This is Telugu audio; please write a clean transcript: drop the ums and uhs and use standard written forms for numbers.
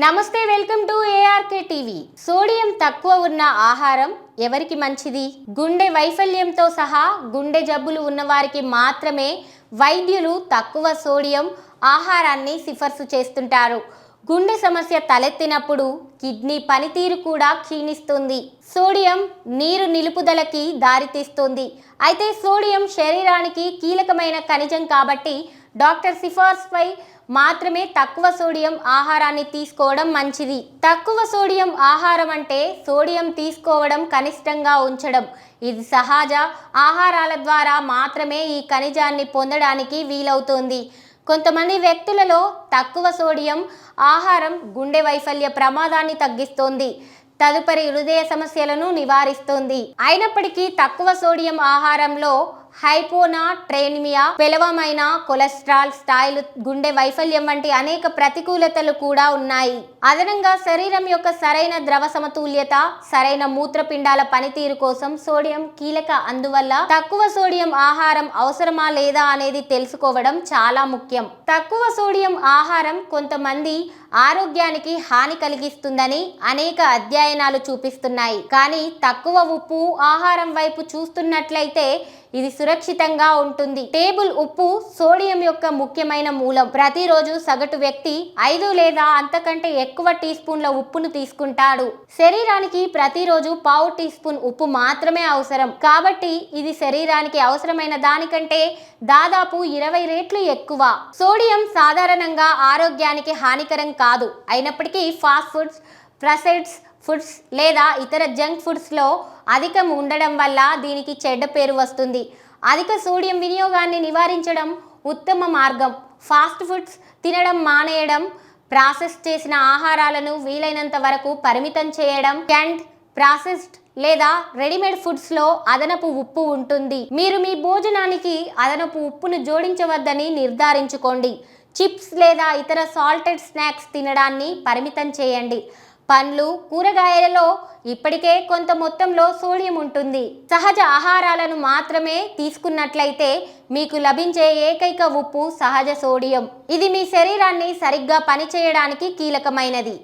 నమస్తే, welcome to ARK TV. Sodium తక్కువ ఉన్న ఆహారం ఎవరికి మంచిది? గుండె వైఫల్యంతో సహా గుండె జబ్బులు ఉన్నవారికి మాత్రమే వైద్యులు తక్కువ సోడియం ఆహారాన్ని సిఫార్సు చేస్తుంటారు. గుండె సమస్య తలెత్తినప్పుడు కిడ్నీ పనితీరు కూడా క్షీణిస్తుంది. సోడియం నీరు నిలుపుదలకి దారితీస్తుంది. అయితే సోడియం శరీరానికి కీలకమైన ఖనిజం కాబట్టి డాక్టర్ సిఫార్సుపై మాత్రమే తక్కువ సోడియం ఆహారాన్ని తీసుకోవడం మంచిది. తక్కువ సోడియం ఆహారం అంటే సోడియం తీసుకోవడం కనిష్టంగా ఉంచడం. ఇది సహజ ఆహారాల ద్వారా మాత్రమే ఈ ఖనిజాన్ని పొందడానికి వీలవుతుంది. కొంతమంది వ్యక్తులలో తక్కువ సోడియం ఆహారం గుండె వైఫల్య ప్రమాదాన్ని తగ్గిస్తుంది, తదుపరి హృదయ సమస్యలను నివారిస్తుంది. అయినప్పటికీ తక్కువ సోడియం ఆహారంలో హైపోనాట్రేనిమియా, పేలవమైన కొలెస్ట్రాల్ స్థాయిలు, గుండె వైఫల్యం వంటి అనేక ప్రతికూలతలు కూడా ఉన్నాయి. అదనంగా శరీరం యొక్క సరైన ద్రవ సమతుల్యత, సరైన మూత్రపిండాల పనితీరు కోసం సోడియం కీలక. అందువల్ల తక్కువ సోడియం ఆహారం అవసరమా లేదా అనేది తెలుసుకోవడం చాలా ముఖ్యం. తక్కువ సోడియం ఆహారం కొంతమంది ఆరోగ్యానికి హాని కలిగిస్తుందని అనేక అధ్యయనాలు చూపిస్తున్నాయి. కానీ తక్కువ ఉప్పు ఆహారం వైపు చూస్తున్నట్లయితే ఇది సురక్షితంగా ఉంటుంది. టేబుల్ ఉప్పు సోడియం యొక్క ముఖ్యమైన మూలం. ప్రతిరోజు సగటు వ్యక్తి 5 లేదా అంతకంటే ఎక్కువ టీ స్పూన్ల ఉప్పును తీసుకుంటాడు. శరీరానికి ప్రతిరోజు పావు టీ స్పూన్ ఉప్పు మాత్రమే అవసరం. కాబట్టి ఇది శరీరానికి అవసరమైన దానికంటే దాదాపు 20 రెట్లు ఎక్కువ. సోడియం సాధారణంగా ఆరోగ్యానికి హానికరం కాదు. అయినప్పటికీ ఫాస్ట్ ఫుడ్స్, ప్రాసెస్డ్ ఫుడ్స్ లేదా ఇతర జంక్ ఫుడ్స్లో అధికం ఉండడం వల్ల దీనికి చెడ్డ పేరు వస్తుంది. అధిక సోడియం వినియోగాన్ని నివారించడం ఉత్తమ మార్గం. ఫాస్ట్ ఫుడ్స్ తినడం మానేయడం, ప్రాసెస్ చేసిన ఆహారాలను వీలైనంత వరకు పరిమితం చేయడం. క్యాండ్, ప్రాసెస్డ్ లేదా రెడీమేడ్ ఫుడ్స్లో అదనపు ఉప్పు ఉంటుంది. మీరు మీ భోజనానికి అదనపు ఉప్పును జోడించవద్దని నిర్ధారించుకోండి. చిప్స్ లేదా ఇతర సాల్టెడ్ స్నాక్స్ తినడాన్ని పరిమితం చేయండి. పండ్లు, కూరగాయలలో ఇప్పటికే కొంత మొత్తంలో సోడియం ఉంటుంది. సహజ ఆహారాలను మాత్రమే తీసుకున్నట్లయితే మీకు లభించే ఏకైక ఉప్పు సహజ సోడియం. ఇది మీ శరీరాన్ని సరిగ్గా పనిచేయడానికి కీలకమైనది.